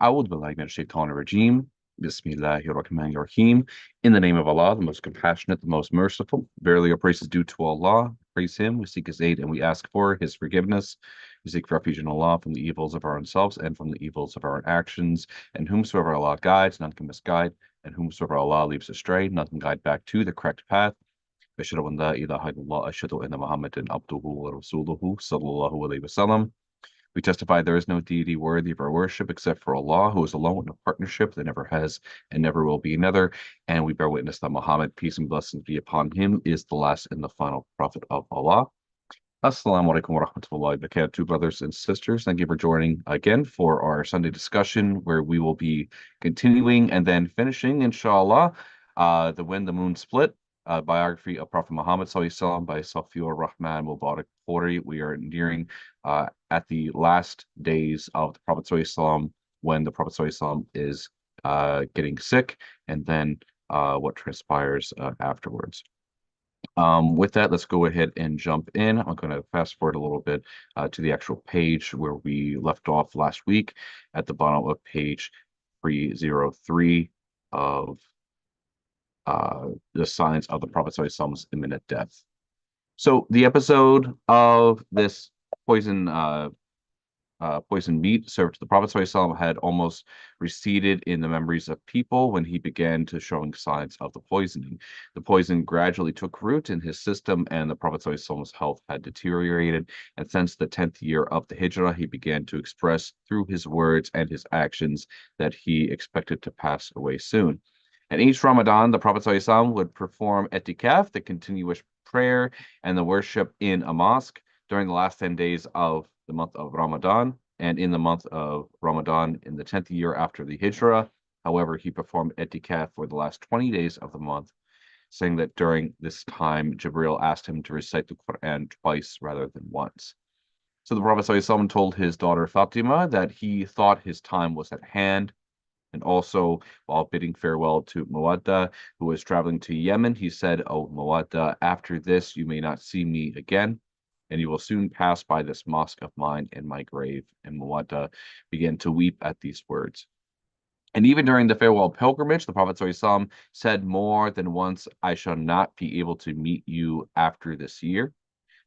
A'udhu billahi minash shaitanir rajim. Bismillahir Rahmanir Rahim. In the name of Allah, the most compassionate, the most merciful. Verily, our praise is due to Allah. Praise Him. We seek His aid and we ask for His forgiveness. We seek refuge in Allah from the evils of our own selves and from the evils of our own actions. And whomsoever Allah guides, none can misguide. And whomsoever Allah leaves astray, none can guide back to the correct path. أشهد أن لا إله إلا الله أشهد أن محمدا عبده ورسوله صلى الله عليه وسلم. We testify there is no deity worthy of our worship except for Allah, who is alone in a partnership that never has and never will be another. And we bear witness that Muhammad, peace and blessings be upon him, is the last and the final prophet of Allah. Assalamu alaikum wa rahmatullahi wa barakatuh, brothers and sisters. Thank you for joining again for our Sunday discussion, where we will be continuing and then finishing, inshallah, the When the Moon Split, biography of Prophet Muhammad sallallahu by Safiur, Rahman, Mubarakpuri. We are nearing at the last days of the Prophet sallallahu, when the Prophet sallallahu is getting sick, and then what transpires afterwards. With that, let's go ahead and jump in. I'm going to fast forward a little bit to the actual page where we left off last week at the bottom of page 303 of the signs of the Prophet Prophet's imminent death. So the episode of this poison meat served to the Prophet ﷺ had almost receded in the memories of people when he began to showing signs of the poisoning. The poison gradually took root in his system, and the Prophet ﷺ's health had deteriorated. And since the 10th year of the Hijrah, he began to express through his words and his actions that he expected to pass away soon. And each Ramadan, the Prophet ﷺ would perform etikaf, the continuous prayer and the worship in a mosque during the last 10 days of the month of Ramadan, and in the month of Ramadan in the 10th year after the Hijrah. However, he performed etikaf for the last 20 days of the month, saying that during this time, Jibril asked him to recite the Quran twice rather than once. So the Prophet ﷺ told his daughter Fatima that he thought his time was at hand. And also, while bidding farewell to Muwadda, who was traveling to Yemen, he said, "Oh, Muwadda, after this you may not see me again, and you will soon pass by this mosque of mine in my grave." And Muwadda began to weep at these words. And even during the farewell pilgrimage, the Prophet ﷺ said more than once, "I shall not be able to meet you after this year.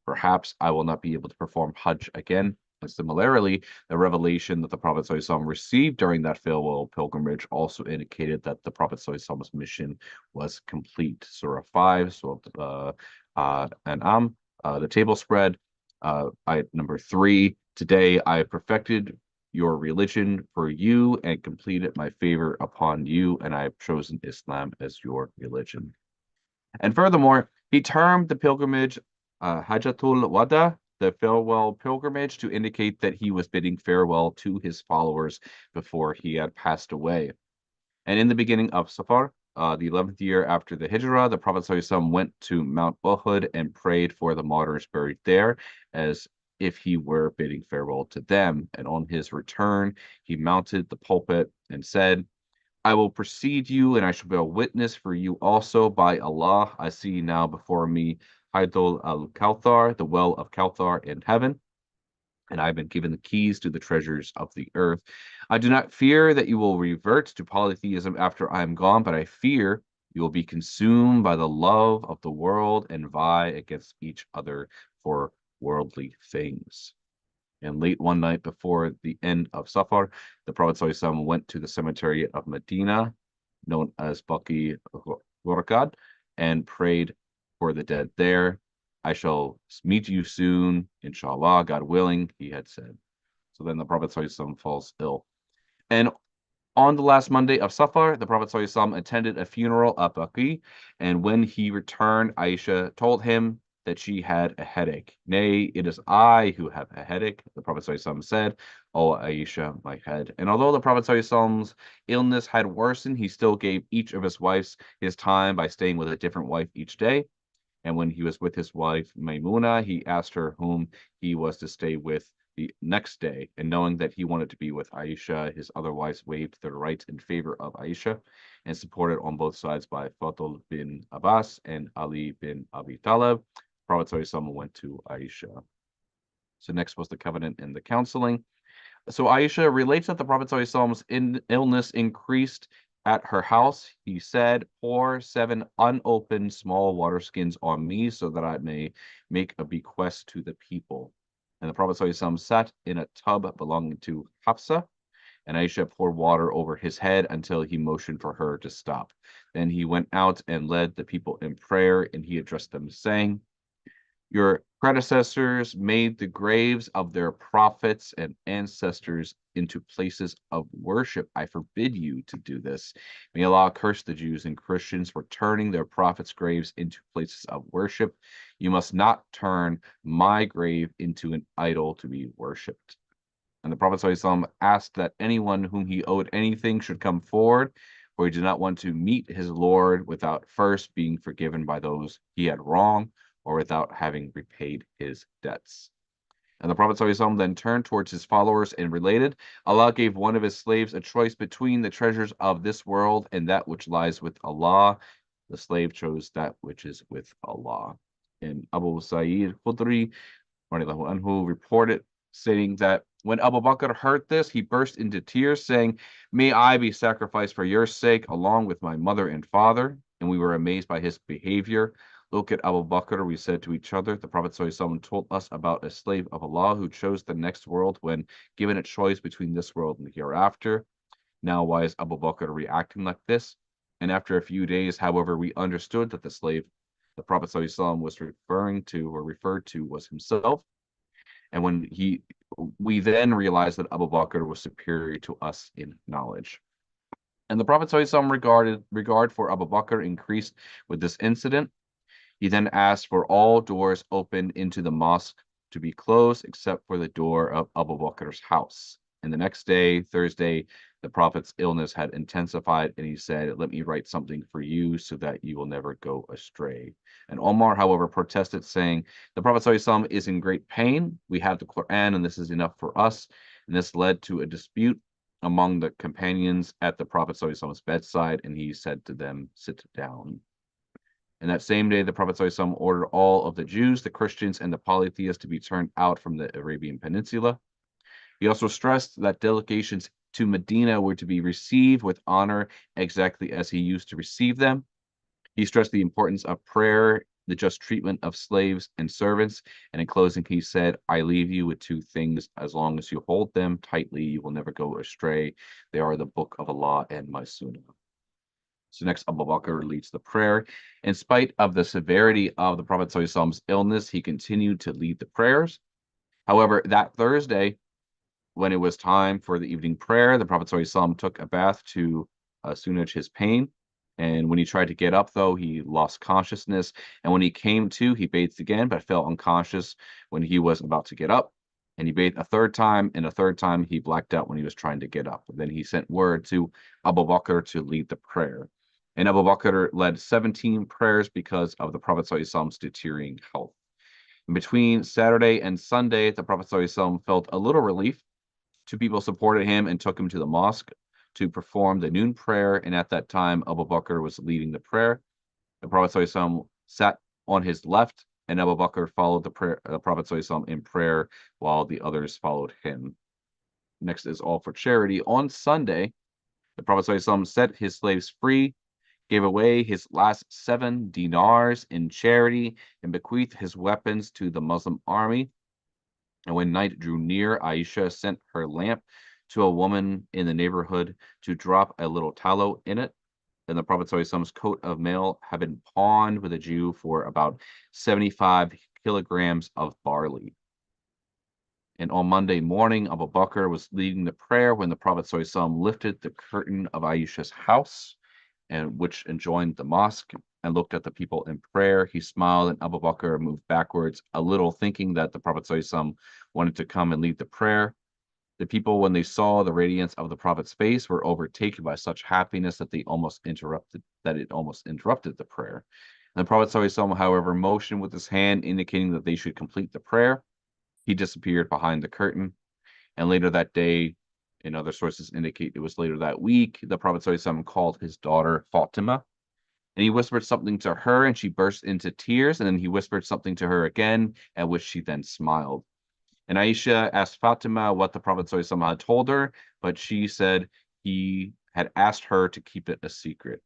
Perhaps I will not be able to perform Hajj again." And similarly, the revelation that the Prophet ﷺ received during that farewell pilgrimage also indicated that the Prophet ﷺ's mission was complete. Surah 5, Surah An'am, the table spread, ayat number 3. "Today I have perfected your religion for you and completed my favor upon you, and I have chosen Islam as your religion." And furthermore, he termed the pilgrimage Hajjatul Wada, the farewell pilgrimage, to indicate that he was bidding farewell to his followers before he had passed away. And in the beginning of Safar, the 11th year after the Hijrah, the Prophet ﷺ went to Mount Uhud and prayed for the martyrs buried there, as if he were bidding farewell to them. And on his return, he mounted the pulpit and said, "I will precede you, and I shall be a witness for you also. By Allah, I see now before me Haidul al-Kawthar, the well of Kawthar in heaven, and I've been given the keys to the treasures of the earth. I do not fear that you will revert to polytheism after I am gone, but I fear you will be consumed by the love of the world and vie against each other for worldly things." And late one night before the end of Safar, the Prophet ﷺ went to the cemetery of Medina, known as Baqi Ghurqad, and prayed for the dead there. "I shall meet you soon, inshallah, God willing," he had said. So then the Prophet ﷺ falls ill. And on the last Monday of Safar, the Prophet ﷺ attended a funeral at Baqi, and when he returned, Aisha told him that she had a headache. "Nay, it is I who have a headache," the Prophet ﷺ said. "Oh, Aisha, my head." And although the Prophet ﷺ's illness had worsened, he still gave each of his wives his time by staying with a different wife each day. And when he was with his wife Maimuna, he asked her whom he was to stay with the next day. And knowing that he wanted to be with Aisha, his other wives waived their rights in favor of Aisha, and supported on both sides by Fadl bin Abbas and Ali bin Abi Talib. Prophet ﷺ went to Aisha. So next was the covenant and the counseling. So Aisha relates that the Prophet ﷺ's illness increased at her house. He said, "Pour 7 unopened small water skins on me so that I may make a bequest to the people." And the Prophet ﷺ sat in a tub belonging to Hafsa, and Aisha poured water over his head until he motioned for her to stop. Then he went out and led the people in prayer, and he addressed them, saying, "Your predecessors made the graves of their prophets and ancestors into places of worship. I forbid you to do this. May Allah curse the Jews and Christians for turning their prophets' graves into places of worship. You must not turn my grave into an idol to be worshipped." And the Prophet ﷺ asked that anyone whom he owed anything should come forward, for he did not want to meet his Lord without first being forgiven by those he had wronged or without having repaid his debts. And the Prophet ﷺ then turned towards his followers and related, Allah gave one of his slaves a choice between the treasures of this world and that which lies with Allah. The slave chose that which is with Allah. And Abu Sa'id Khudri radiallahu anhu reported, stating that when Abu Bakr heard this, he burst into tears, saying, "May I be sacrificed for your sake, along with my mother and father." And we were amazed by his behavior. "Look at Abu Bakr," we said to each other. The Prophet ﷺ told us about a slave of Allah who chose the next world when given a choice between this world and the hereafter. Now, why is Abu Bakr reacting like this? And after a few days, however, we understood that the slave the Prophet ﷺ was referring to or referred to was himself. And we then realized that Abu Bakr was superior to us in knowledge. And the Prophet ﷺ regard for Abu Bakr increased with this incident. He then asked for all doors open into the mosque to be closed except for the door of Abu Bakr's house. And the next day, Thursday, the Prophet's illness had intensified, and he said, "Let me write something for you so that you will never go astray." And Omar, however, protested, saying, "The Prophet ﷺ is in great pain. We have the Quran, and this is enough for us." And this led to a dispute among the companions at the Prophet ﷺ's bedside, and he said to them, "Sit down." And that same day, the Prophet ﷺ ordered all of the Jews, the Christians, and the polytheists to be turned out from the Arabian Peninsula. He also stressed that delegations to Medina were to be received with honor exactly as he used to receive them. He stressed the importance of prayer, the just treatment of slaves and servants, and in closing, he said, "I leave you with 2 things. As long as you hold them tightly, you will never go astray. They are the book of Allah and my sunnah." So next, Abu Bakr leads the prayer. In spite of the severity of the Prophet ﷺ's illness, he continued to lead the prayers. However, that Thursday, when it was time for the evening prayer, the Prophet ﷺ took a bath to assuage his pain. And when he tried to get up, though, he lost consciousness. And when he came to, he bathed again, but fell unconscious when he was about to get up. And he bathed a third time, and a third time he blacked out when he was trying to get up. And then he sent word to Abu Bakr to lead the prayer. And Abu Bakr led 17 prayers because of the Prophet ﷺ's deteriorating health. And between Saturday and Sunday, the Prophet ﷺ felt a little relief. 2 people supported him and took him to the mosque to perform the noon prayer. And at that time, Abu Bakr was leading the prayer. The Prophet ﷺ sat on his left, and Abu Bakr followed the Prophet ﷺ in prayer while the others followed him. Next is all for charity. On Sunday, the Prophet ﷺ set his slaves free, gave away his last 7 dinars in charity, and bequeathed his weapons to the Muslim army. And when night drew near, Aisha sent her lamp to a woman in the neighborhood to drop a little tallow in it. And the Prophet ﷺ's coat of mail had been pawned with a Jew for about 75 kilograms of barley. And on Monday morning, Abu Bakr was leading the prayer when the Prophet ﷺ lifted the curtain of Aisha's house, and which adjoined the mosque, and looked at the people in prayer. He smiled, and Abu Bakr moved backwards a little, thinking that the Prophet ﷺ wanted to come and lead the prayer. The people, when they saw the radiance of the Prophet's face, were overtaken by such happiness that it almost interrupted the prayer. And the Prophet ﷺ, however, motioned with his hand, indicating that they should complete the prayer. He disappeared behind the curtain, and later that day, and other sources indicate it was later that week, the Prophet ﷺ called his daughter Fatima, and he whispered something to her, and she burst into tears, and then he whispered something to her again, at which she then smiled. And Aisha asked Fatima what the Prophet ﷺ had told her, but she said he had asked her to keep it a secret.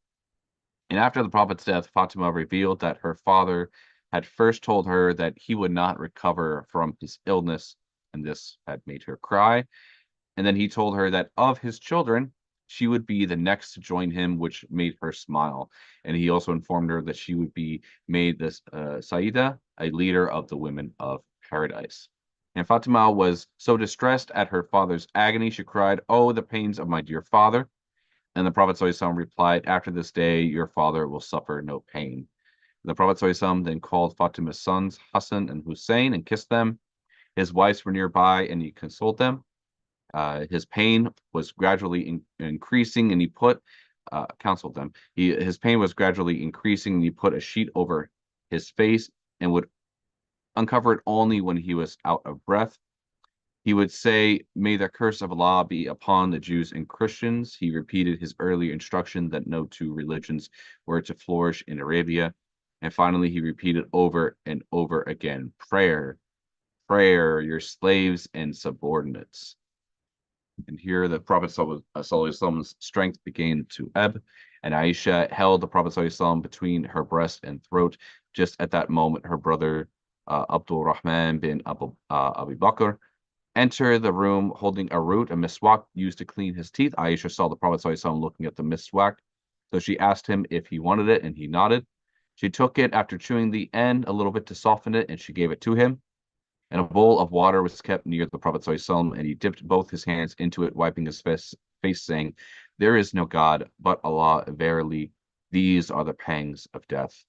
And after the Prophet's death, Fatima revealed that her father had first told her that he would not recover from his illness, and this had made her cry. And then he told her that of his children, she would be the next to join him, which made her smile. And he also informed her that she would be made this Saida, a leader of the women of paradise. And Fatima was so distressed at her father's agony, she cried, "Oh, the pains of my dear father." And the Prophet ﷺ replied, "After this day, your father will suffer no pain." The Prophet ﷺ then called Fatima's sons, Hassan and Hussein, and kissed them. His wives were nearby, and he consoled them. His pain was gradually increasing, and he counseled them. His pain was gradually increasing, and he put a sheet over his face and would uncover it only when he was out of breath. He would say, "May the curse of Allah be upon the Jews and Christians." He repeated his earlier instruction that no two religions were to flourish in Arabia. And finally, he repeated over and over again, "Prayer, prayer, your slaves and subordinates." And here the Prophet Prophet's strength began to ebb, and Aisha held the Prophet ﷺ between her breast and throat. Just at that moment, her brother Abdul Rahman bin Abi Bakr entered the room holding a root, a miswak used to clean his teeth. Aisha saw the Prophet ﷺ looking at the miswak, so she asked him if he wanted it, and he nodded. She took it after chewing the end a little bit to soften it, and she gave it to him. And a bowl of water was kept near the Prophet ﷺ, and he dipped both his hands into it, wiping his face, saying, "There is no God but Allah. Verily, these are the pangs of death."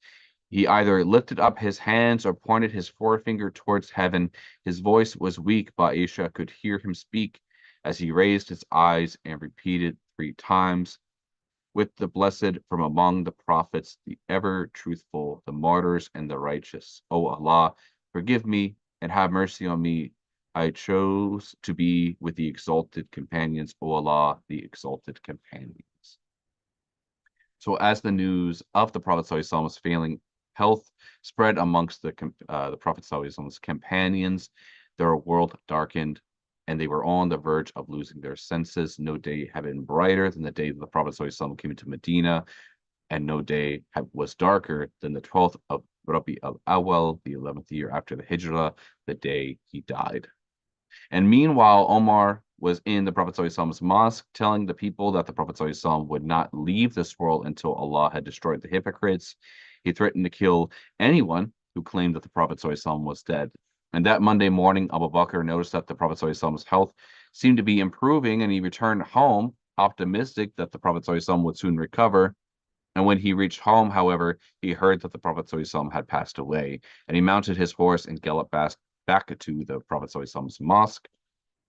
He either lifted up his hands or pointed his forefinger towards heaven. His voice was weak, but Aisha could hear him speak as he raised his eyes and repeated 3 times, "With the blessed from among the prophets, the ever truthful, the martyrs, and the righteous. O Allah, forgive me and have mercy on me. I chose to be with the exalted companions. O Allah, the exalted companions." So as the news of the Prophet ﷺ's failing health spread amongst the Prophet ﷺ's companions, their world darkened, and they were on the verge of losing their senses. No day had been brighter than the day that the Prophet ﷺ came into Medina, and no day was darker than the 12th of Rabi al-Awwal, the 11th year after the Hijrah, the day he died. And meanwhile, Omar was in the Prophet ﷺ's mosque telling the people that the Prophet ﷺ would not leave this world until Allah had destroyed the hypocrites. He threatened to kill anyone who claimed that the Prophet ﷺ was dead. And that Monday morning, Abu Bakr noticed that the Prophet ﷺ's health seemed to be improving, and he returned home optimistic that the Prophet ﷺ would soon recover. And when he reached home, however, he heard that the Prophet ﷺ had passed away, and he mounted his horse and galloped back to the Prophet ﷺ's mosque.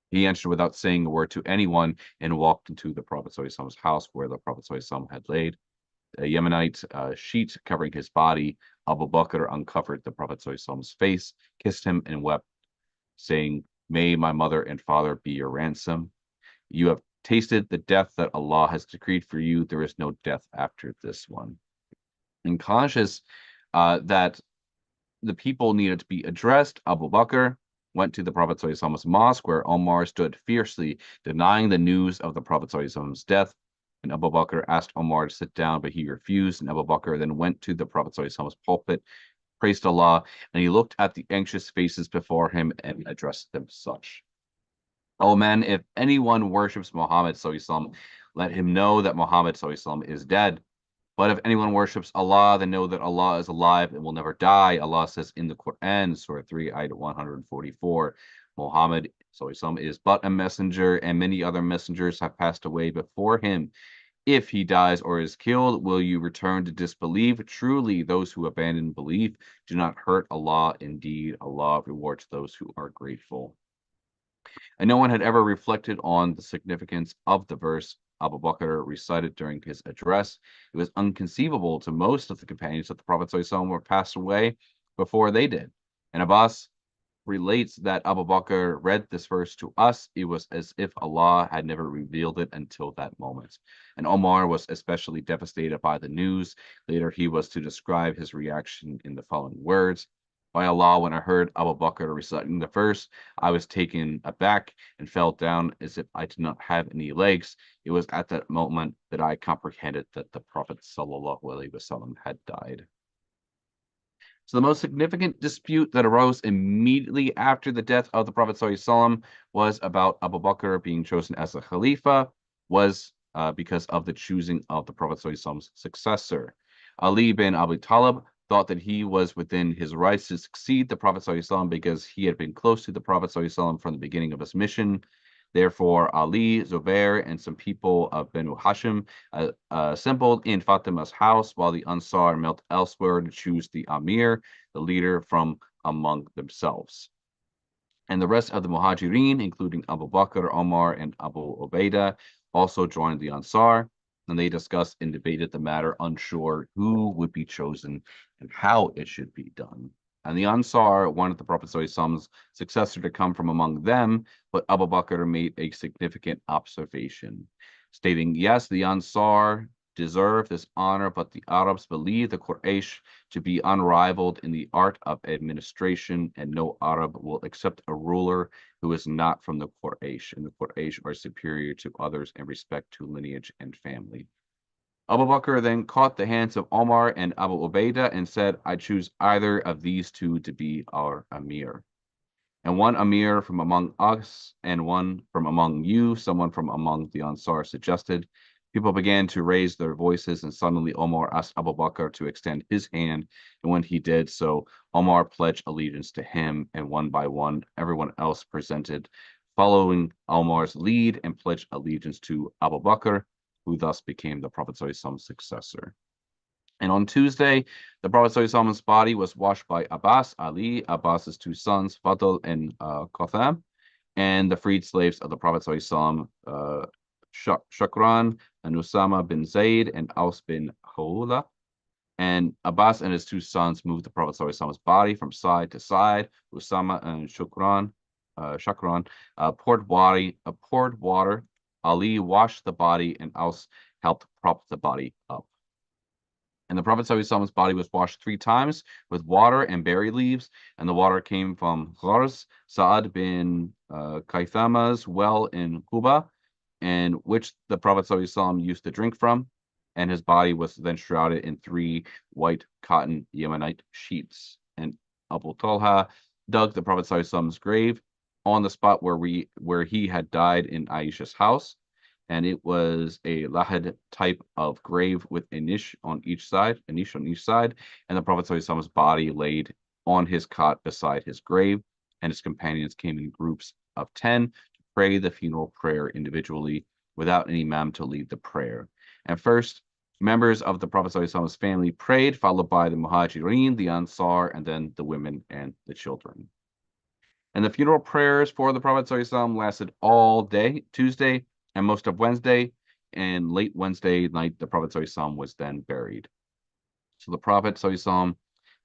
He entered without saying a word to anyone and walked into the Prophet ﷺ's house where the Prophet ﷺ had laid a Yemenite sheet covering his body. Abu Bakr uncovered the Prophet ﷺ's face, kissed him, and wept, saying, "May my mother and father be your ransom. You have tasted the death that Allah has decreed for you. There is no death after this one." And conscious that the people needed to be addressed, Abu Bakr went to the Prophet ﷺ's mosque, where Omar stood fiercely denying the news of the Prophet ﷺ's death. And Abu Bakr asked Omar to sit down, but he refused. And Abu Bakr then went to the Prophet ﷺ's pulpit, praised Allah, and he looked at the anxious faces before him and addressed them such: "Oh man, if anyone worships Muhammad ﷺ, let him know that Muhammad ﷺ is dead. But if anyone worships Allah, then know that Allah is alive and will never die." Allah says in the Quran, Surah 3, Ayat 144, "Muhammad ﷺ is but a messenger, and many other messengers have passed away before him. If he dies or is killed, will you return to disbelief? Truly, those who abandon belief do not hurt Allah. Indeed, Allah rewards those who are grateful." And no one had ever reflected on the significance of the verse Abu Bakr recited during his address. It was inconceivable to most of the companions that the Prophet ﷺ would pass away before they did. And Abbas relates that Abu Bakr read this verse to us. It was as if Allah had never revealed it until that moment. And Omar was especially devastated by the news. Later, he was to describe his reaction in the following words: By Allah, when I heard Abu Bakr reciting the verse, I was taken aback and fell down as if I did not have any legs. It was at that moment that I comprehended that the Prophet sallallahu alaihi wasallam had died. So the most significant dispute that arose immediately after the death of the Prophet ﷺ was about Abu Bakr being chosen as the Khalifa, was because of the choosing of the Prophet ﷺ's successor. Ali bin Abi Talib thought that he was within his rights to succeed the Prophet ﷺ because he had been close to the Prophet ﷺ from the beginning of his mission. Therefore, Ali, Zubair, and some people of Banu Hashim assembled in Fatima's house while the Ansar met elsewhere to choose the Amir, the leader from among themselves. And the rest of the Muhajirin, including Abu Bakr, Omar, and Abu Ubaidah, also joined the Ansar, and they discussed and debated the matter, unsure who would be chosen and how it should be done. And the Ansar wanted the Prophet ﷺ's successor to come from among them, but Abu Bakr made a significant observation, stating, yes, the Ansar deserve this honor, but the Arabs believe the Quraysh to be unrivaled in the art of administration, and no Arab will accept a ruler who is not from the Quraysh, and the Quraysh are superior to others in respect to lineage and family. Abu Bakr then caught the hands of Omar and Abu Ubaidah and said, I choose either of these two to be our Amir. And one Amir from among us and one from among you, someone from among the Ansar suggested. People began to raise their voices, and suddenly Omar asked Abu Bakr to extend his hand. And when he did so, Omar pledged allegiance to him, and one by one, everyone else presented, following Omar's lead, and pledged allegiance to Abu Bakr, who thus became the Prophet's successor. And on Tuesday, the Prophet's body was washed by Abbas, Ali, Abbas's two sons, Fadl and Qatham, and the freed slaves of the Prophet Shakran and Usama bin Zayd and Aus bin Khawla. And Abbas and his two sons moved the Prophet's body from side to side. Usama and Shakran poured water. Ali washed the body, and Aus helped prop the body up. And the Prophet ﷺ's body was washed 3 times with water and berry leaves, and the water came from Gharz, Sa'ad bin Kaithama's well in Quba, and which the Prophet ﷺ used to drink from, and his body was then shrouded in 3 white cotton Yemenite sheets. And Abu Talha dug the Prophet ﷺ's grave on the spot where he had died in Aisha's house, and it was a lahad type of grave with a niche on each side, and the Prophet ﷺ's body laid on his cot beside his grave, and his companions came in groups of 10 to pray the funeral prayer individually without an imam to lead the prayer. And first, members of the Prophet ﷺ's family prayed, followed by the Muhajirin, the Ansar, and then the women and the children. And the funeral prayers for the Prophet ﷺ lasted all day, Tuesday, and most of Wednesday, and late Wednesday night, the Prophet ﷺ was then buried. So the Prophet ﷺ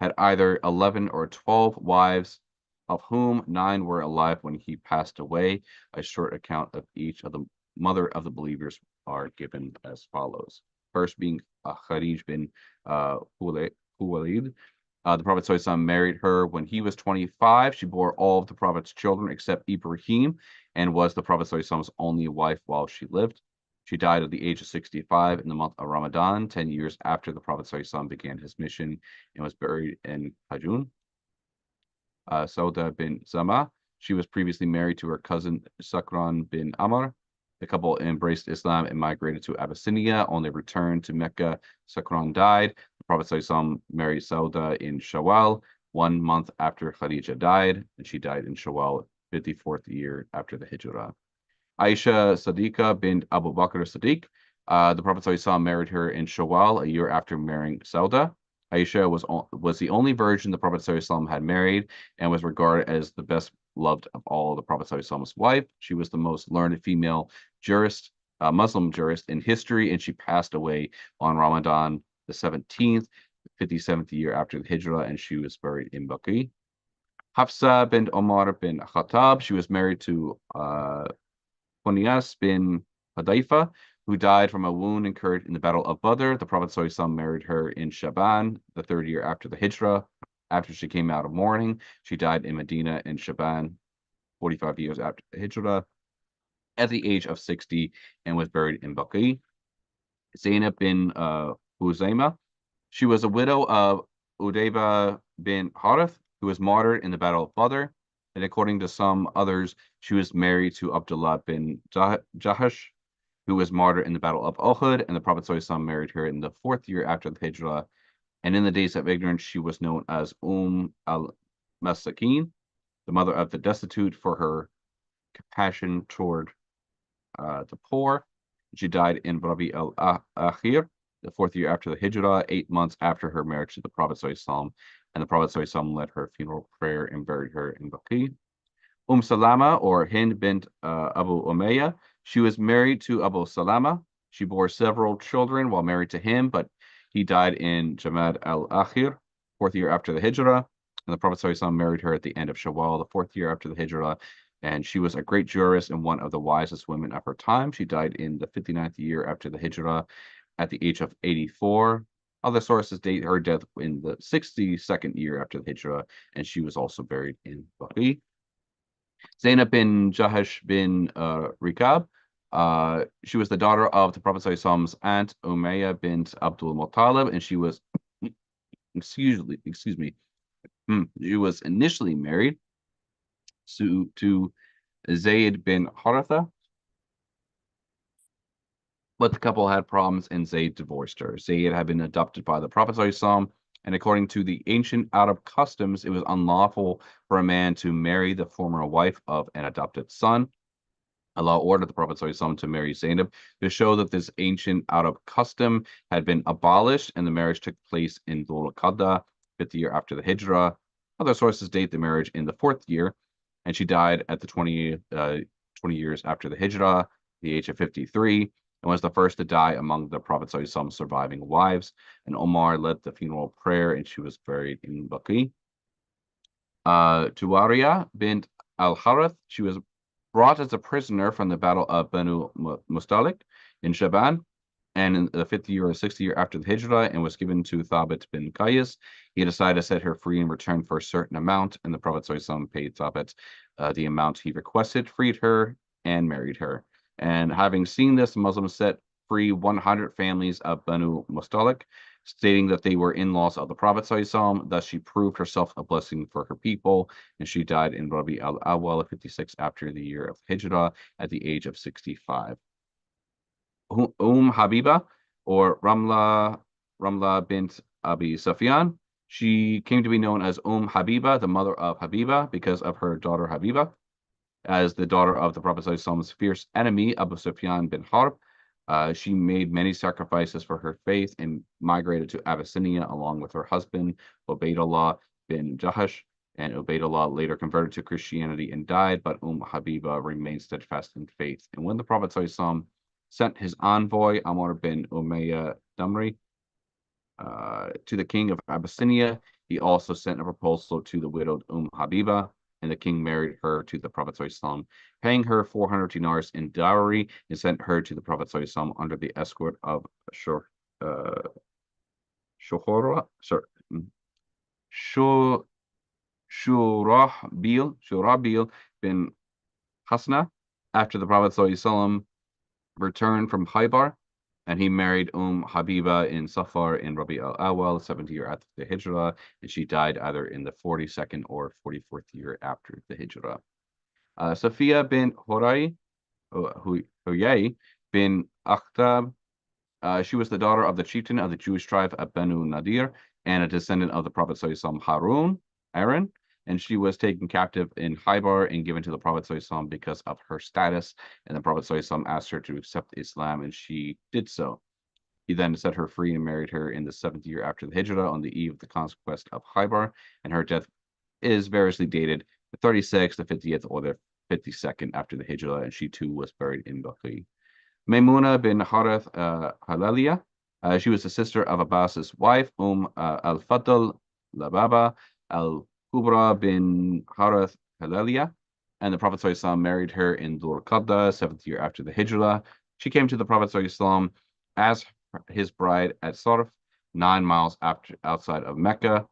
had either 11 or 12 wives, of whom 9 were alive when he passed away. A short account of each of the mother of the believers are given as follows. First being Khadij bin Huwaylid. The Prophet ﷺ married her when he was 25. She bore all of the Prophet's children except Ibrahim and was the Prophet ﷺ's only wife while she lived. She died at the age of 65 in the month of Ramadan, 10 years after the Prophet ﷺ began his mission, and was buried in Hajun. Sauda bin Zama. She was previously married to her cousin Sakran bin Amr. The couple embraced Islam and migrated to Abyssinia. On their return to Mecca, Sakran died. The Prophet ﷺ married Sauda in Shawwal, 1 month after Khadija died, and she died in Shawwal, 54th year after the Hijrah. Aisha Sadiqa bint Abu Bakr Sadiq. The Prophet ﷺ married her in Shawwal, a year after marrying Sauda. Aisha was the only virgin the Prophet ﷺ had married and was regarded as the best loved of all the Prophet ﷺ's wife. She was the most learned female jurist, Muslim jurist in history, and she passed away on Ramadan the 17th, 57th year after the Hijrah, and she was buried in Baqi. Hafsa bint Omar bin Khattab. She was married to Quniyas bin Hudayfa, who died from a wound incurred in the Battle of Badr. The Prophet ﷺ married her in Shaban, the 3rd year after the Hijrah. After she came out of mourning, she died in Medina in Shaban, 45 years after the Hijrah, at the age of 60, and was buried in Baqi. Zainab bin Huzaima. She was a widow of Udayba bin Harith, who was martyred in the Battle of Badr. And according to some others, she was married to Abdullah bin Jahash, who was martyred in the Battle of Uhud. And the Prophet ﷺ married her in the fourth year after the Hijrah. And in the days of ignorance, she was known as al-Masakin, the mother of the destitute, for her compassion toward the poor. She died in Rabi al-Akhir, the fourth year after the Hijrah, 8 months after her marriage to the Prophet ﷺ, and the Prophet ﷺ led her funeral prayer and buried her in Baqi. Salama, or Hind bint Abu Umayyah, she was married to Abu Salama. She bore several children while married to him, but he died in Jamad al-Akhir, fourth year after the Hijrah, and the Prophet ﷺ married her at the end of Shawwal, the fourth year after the Hijrah, and she was a great jurist and one of the wisest women of her time. She died in the 59th year after the Hijrah at the age of 84. Other sources date her death in the 62nd year after the Hijrah, and she was also buried in Baqi. Zainab bin Jahash bin Rikab. She was the daughter of the Prophet ﷺ's aunt Umayyah bint Abdul Muttalib, and she was, excuse me, she was initially married to Zayd bin Haritha, but the couple had problems and Zayd divorced her. Zayd had been adopted by the Prophet ﷺ, and according to the ancient Arab customs, it was unlawful for a man to marry the former wife of an adopted son. Allah ordered the Prophet ﷺ to marry Zainab to show that this ancient Arab custom had been abolished, and the marriage took place in Dhul Qadda, fifth year after the Hijrah. Other sources date the marriage in the fourth year, and she died at the 20 years after the Hijrah, the age of 53, and was the first to die among the Prophet ﷺ's surviving wives. And Omar led the funeral prayer, and she was buried in Baqi. Tuwariya bint al-Harith, she was brought as a prisoner from the Battle of Banu Mustalik in Shaban, and in the fifth year or sixth year after the Hijrah, and was given to Thabit bin Qais. He decided to set her free in return for a certain amount, and the Prophet ﷺ paid Thabit the amount he requested, freed her, and married her. And having seen this, the Muslims set free 100 families of Banu Mustalik, stating that they were in-laws of the Prophet ﷺ. Thus, she proved herself a blessing for her people, and she died in Rabi al-Awwal, 56 after the year of Hijrah, at the age of 65. Habiba, or Ramla bint Abi Sufyan. She came to be known as Habiba, the mother of Habiba, because of her daughter Habiba. As the daughter of the Prophet ﷺ's fierce enemy, Abu Sufyan bin Harb, she made many sacrifices for her faith and migrated to Abyssinia along with her husband, Ubaydullah bin Jahash. And Ubaydullah later converted to Christianity and died, but Habiba remained steadfast in faith. And when the Prophet ﷺ sent his envoy, Amr bin Umayyah Damri, to the king of Abyssinia, he also sent a proposal to the widowed Habiba, and the king married her to the Prophet ﷺ, paying her 400 dinars in dowry, and sent her to the Prophet ﷺ under the escort of Shurahbil bin Hasna. After the Prophet ﷺ returned from Khaybar, and he married Habiba in Safar in Rabi al-Awwal, 70th year after the Hijrah, and she died either in the 42nd or 44th year after the Hijrah. Safiya bin Huyay bin Akhtab, she was the daughter of the chieftain of the Jewish tribe of Banu Nadir and a descendant of the Prophet ﷺ Aaron, and she was taken captive in Khaybar and given to the Prophet ﷺ because of her status. And the Prophet ﷺ asked her to accept Islam, and she did so. He then set her free and married her in the 7th year after the Hijrah on the eve of the conquest of Khaybar, and her death is variously dated the 36th, the 50th, or the 52nd after the Hijrah, and she too was buried in Baqi. Maymuna bin Harith Halaliya, she was the sister of Abbas's wife, al-Fadl Lababa al-Kubra bin Harith Halaliya, and the Prophet ﷺ married her in Dhul Qadda, 7th year after the Hijrah. She came to the Prophet ﷺ as his bride at Sarf, 9 miles outside of Mecca.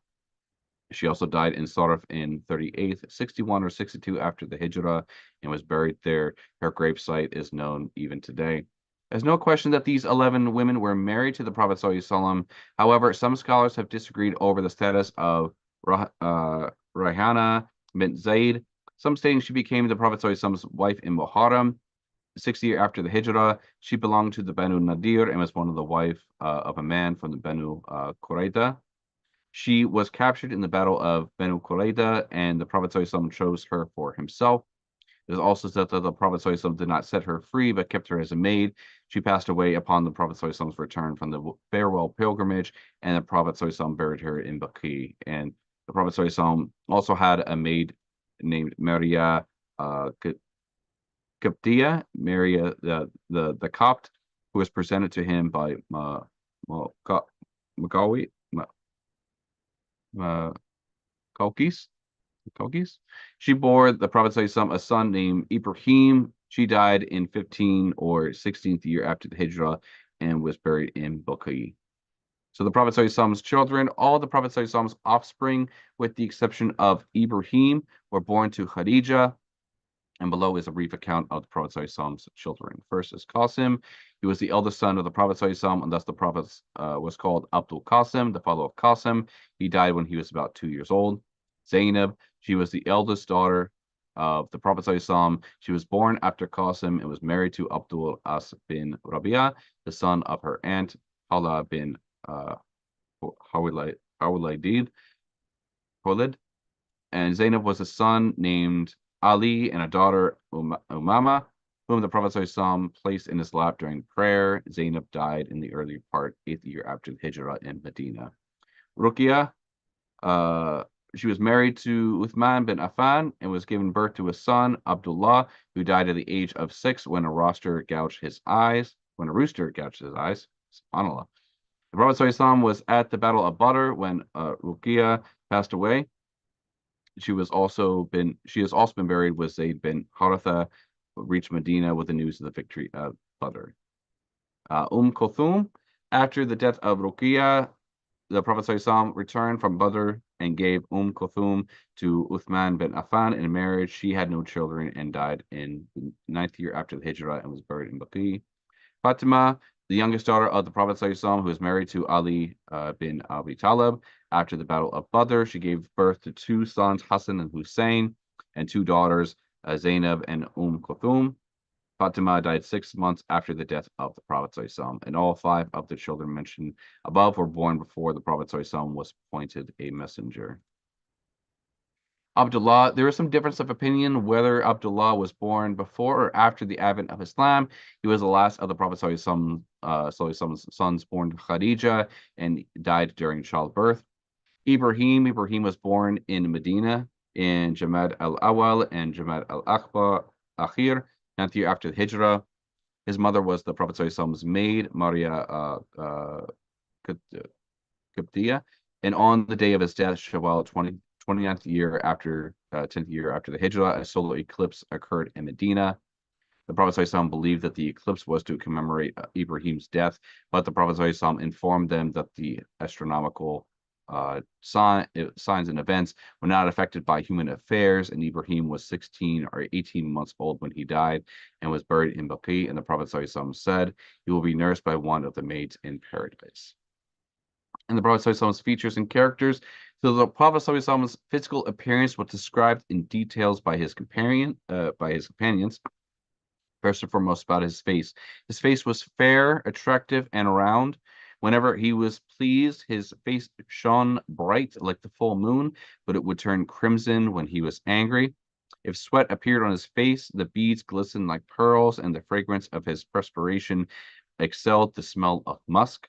She also died in Sarif in 38, 61 or 62 after the Hijrah, and was buried there. Her gravesite is known even today. There's no question that these 11 women were married to the Prophet ﷺ. However, some scholars have disagreed over the status of Rayhana bint Zayd, some stating she became the Prophet ﷺ's wife in Muharram, 6th year after the Hijrah. She belonged to the Banu Nadir and was one of the wife of a man from the Banu Qurayda. She was captured in the Battle of Banu Qurayda, and the Prophet ﷺ chose her for himself. It is also said that the Prophet ﷺ did not set her free, but kept her as a maid. She passed away upon the Prophet ﷺ's return from the farewell pilgrimage, and the Prophet ﷺ buried her in Baqi. And the Prophet ﷺ also had a maid named Maria Qibtiyya, Maria the Copt, who was presented to him by Magawi, Kalkis. Kalkis. She bore the Prophet ﷺ a son named Ibrahim. She died in 15 or 16th year after the Hijrah and was buried in Baqi. So the Prophet ﷺ's children, all the Prophet ﷺ's offspring, with the exception of Ibrahim, were born to Khadija. And below is a brief account of the Prophet ﷺ's children. First is Qasim. He was the eldest son of the Prophet ﷺ, and thus the Prophet was called Abdul Qasim, the father of Qasim. He died when he was about 2 years old. Zainab, she was the eldest daughter of the Prophet ﷺ. She was born after Qasim and was married to Abdul As bin Rabia, the son of her aunt Hala bin Hawalaydid. And Zainab was a son named Ali and a daughter, Umama, whom the Prophet ﷺ placed in his lap during prayer. Zainab died in the early part, 8th year after the Hijrah in Medina. Ruqya, she was married to Uthman bin Affan and was given birth to a son, Abdullah, who died at the age of 6 when a rooster gouged his eyes. SubhanAllah. The Prophet ﷺ was at the Battle of Badr when Ruqya passed away. She has also been buried with Zayd bin Haritha, who reached Medina with the news of the victory of Badr. Kulthum, after the death of Ruqya, the Prophet ﷺ returned from Badr and gave Kulthum to Uthman bin Affan in marriage. She had no children and died in the 9th year after the Hijrah and was buried in Baqi. Fatima, the youngest daughter of the Prophet ﷺ, who was married to Ali bin Abi Talib. After the Battle of Badr, she gave birth to 2 sons, Hassan and Hussein, and 2 daughters, Zainab and Kulthum. Fatima died 6 months after the death of the Prophet ﷺ, and all 5 of the children mentioned above were born before the Prophet ﷺ was appointed a messenger. Abdullah, there is some difference of opinion whether Abdullah was born before or after the advent of Islam. He was the last of the Prophet ﷺ's sons born to Khadija and died during childbirth. Ibrahim was born in Medina in Jamad al-Awwal and Jamad al-Akhir, 9th year after the Hijrah. His mother was the Prophet ﷺ's maid, Maria Qibtiyya, and on the day of his death, Shawwal 29th year after 10th year after the Hijrah, a solar eclipse occurred in Medina. The Prophet ﷺ believed that the eclipse was to commemorate Ibrahim's death, but the Prophet ﷺ informed them that the astronomical signs and events were not affected by human affairs, and Ibrahim was 16 or 18 months old when he died and was buried in Baqi, and the Prophet ﷺ said, he will be nursed by one of the maids in paradise. And the Prophet ﷺ's features and characters. So the Prophet ﷺ's physical appearance was described in details by his companions. First and foremost, about his face. His face was fair, attractive, and round. Whenever he was pleased, his face shone bright like the full moon, but it would turn crimson when he was angry. If sweat appeared on his face, the beads glistened like pearls, and the fragrance of his perspiration excelled the smell of musk.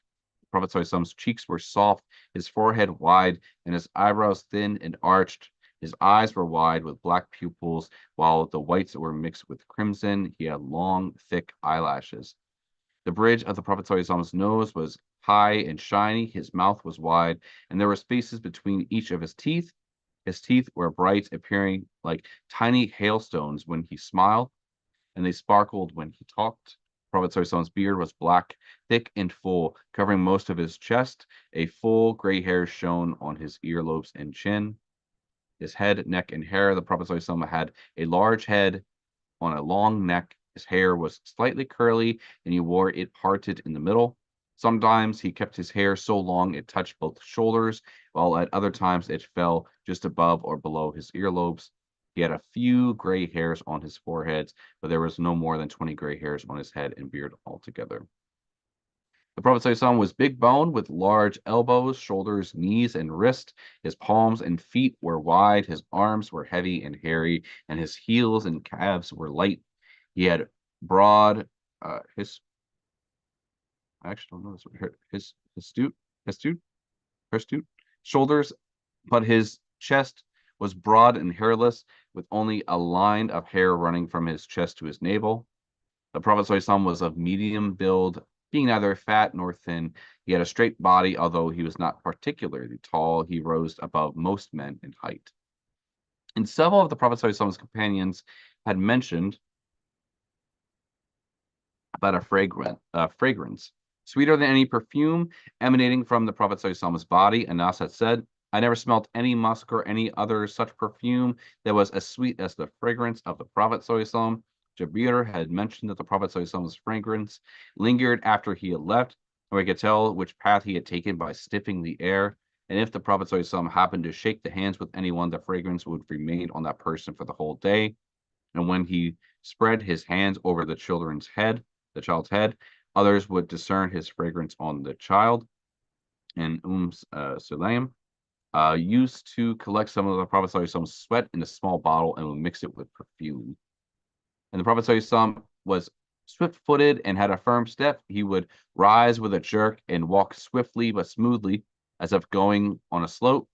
Prophet ﷺ's cheeks were soft, his forehead wide, and his eyebrows thin and arched. His eyes were wide with black pupils, while the whites were mixed with crimson. He had long, thick eyelashes. The bridge of the Prophet ﷺ's nose was high and shiny. His mouth was wide, and there were spaces between each of his teeth. His teeth were bright, appearing like tiny hailstones when he smiled, and they sparkled when he talked. Prophet Sallallahu beard was black, thick and full, covering most of his chest. A full gray hair shone on his earlobes and chin. His head, neck, and hair. The Prophet Sallallahu had a large head on a long neck. His hair was slightly curly, and he wore it parted in the middle. Sometimes he kept his hair so long it touched both shoulders, while at other times it fell just above or below his earlobes. He had a few gray hairs on his forehead, but there was no more than 20 gray hairs on his head and beard altogether. The Prophet ﷺ was big boned with large elbows, shoulders, knees, and wrists. His palms and feet were wide, his arms were heavy and hairy, and his heels and calves were light. He had broad, his, I actually don't know this, hirsute shoulders, but his chest was broad and hairless, with only a line of hair running from his chest to his navel. The Prophet ﷺ was of medium build, being neither fat nor thin. He had a straight body, although he was not particularly tall. He rose above most men in height. And several of the Prophet ﷺ's companions had mentioned about a fragrance sweeter than any perfume emanating from the Prophet ﷺ's body. Anas had said, I never smelt any musk or any other such perfume that was as sweet as the fragrance of the Prophet ﷺ. Jabir had mentioned that the Prophet ﷺ's fragrance lingered after he had left, and we could tell which path he had taken by sniffing the air. And if the Prophet ﷺ happened to shake the hands with anyone, the fragrance would remain on that person for the whole day. And when he spread his hands over the child's head, others would discern his fragrance on the child. And Sulaim used to collect some of the Prophet ﷺ's sweat in a small bottle and would mix it with perfume. And the Prophet ﷺ was swift-footed and had a firm step. He would rise with a jerk and walk swiftly but smoothly, as if going on a slope.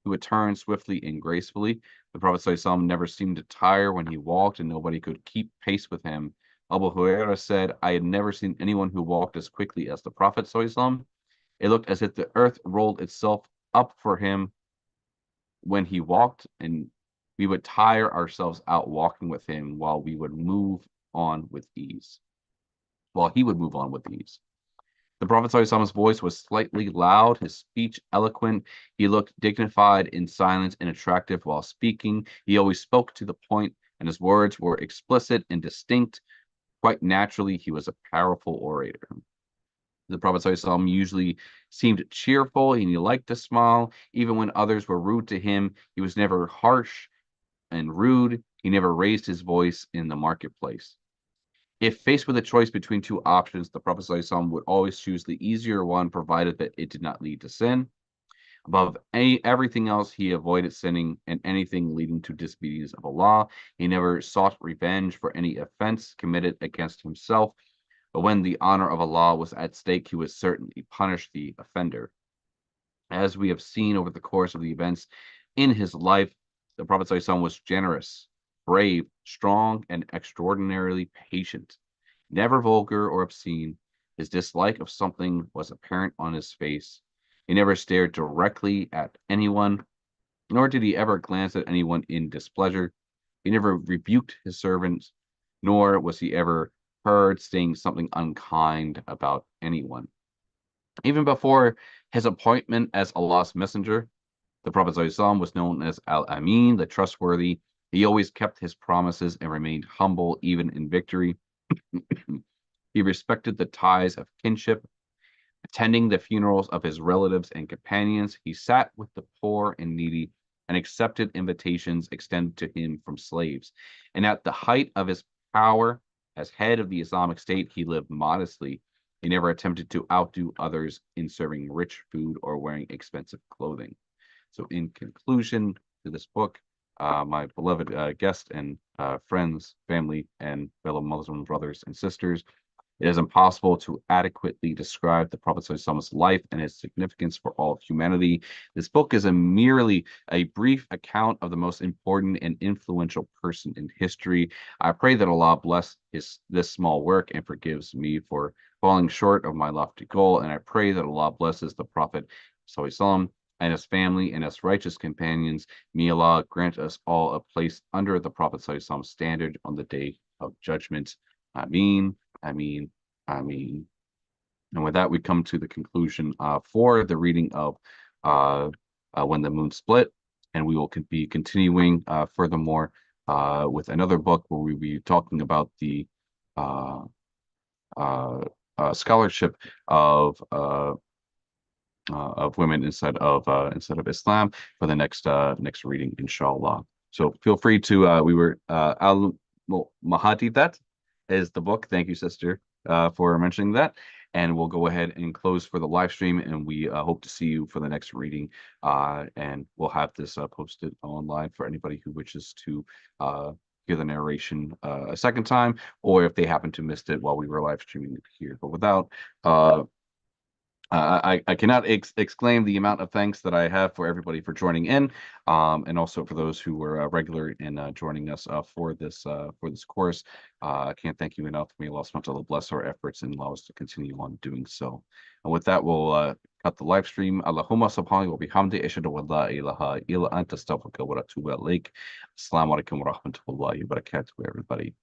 He would turn swiftly and gracefully. The Prophet ﷺ never seemed to tire when he walked, and nobody could keep pace with him. Abu Hurairah said, I had never seen anyone who walked as quickly as the Prophet ﷺ. It looked as if the earth rolled itself up for him when he walked, and we would tire ourselves out walking with him while he would move on with ease. The Prophet ﷺ's voice was slightly loud, his speech eloquent. He looked dignified in silence and attractive while speaking. He always spoke to the point, and his words were explicit and distinct. Quite naturally, he was a powerful orator. The Prophet ﷺ usually seemed cheerful, and he liked to smile. Even when others were rude to him, he was never harsh and rude. He never raised his voice in the marketplace. If faced with a choice between two options, the Prophet ﷺ would always choose the easier one, provided that it did not lead to sin. Above everything else, he avoided sinning and anything leading to disobedience of Allah. He never sought revenge for any offense committed against himself, but when the honor of Allah was at stake, he would certainly punish the offender. As we have seen over the course of the events in his life, the Prophet ﷺ was generous, brave, strong, and extraordinarily patient. Never vulgar or obscene, his dislike of something was apparent on his face. He never stared directly at anyone, nor did he ever glance at anyone in displeasure. He never rebuked his servants, nor was he ever heard saying something unkind about anyone. Even before his appointment as Allah's messenger, the Prophet ﷺ was known as Al-Amin, the trustworthy. He always kept his promises and remained humble even in victory. He respected the ties of kinship, attending the funerals of his relatives and companions. He sat with the poor and needy and accepted invitations extended to him from slaves. And at the height of his power as head of the Islamic State, he lived modestly. He never attempted to outdo others in serving rich food or wearing expensive clothing. So in conclusion to this book, my beloved guests and friends, family, and fellow Muslim brothers and sisters, it is impossible to adequately describe the Prophet ﷺ's life and his significance for all of humanity. This book is merely a brief account of the most important and influential person in history. I pray that Allah bless this small work and forgives me for falling short of my lofty goal. And I pray that Allah blesses the Prophet ﷺ and his family and his righteous companions. May Allah grant us all a place under the Prophet ﷺ's standard on the day of judgment. Ameen. Ameen. Ameen. And with that, we come to the conclusion for the reading of uh, When the Moon Split. And we will be continuing furthermore with another book where we'll be talking about the uh, uh, scholarship of women instead of Islam for the next reading, inshallah. So feel free to we were Al Mahadi, that is the book. Thank you, sister, for mentioning that. And we'll go ahead and close for the live stream, and we hope to see you for the next reading. And we'll have this posted online for anybody who wishes to hear the narration a second time, or if they happen to missed it while we were live streaming it here. But without I cannot exclaim the amount of thanks that I have for everybody for joining in, and also for those who were regular in joining us for this course. I can't thank you enough. May Allah subhanahu wa ta'ala bless our efforts and allow us to continue on doing so. And with that, we'll cut the live stream. Allahumma subhanahu wa bihamdi ashhadu wa la ilaha illa anta astaghfiruka wa atubu ilaik. Assalamu alaikum wa rahmatullahi wa barakatuh, everybody.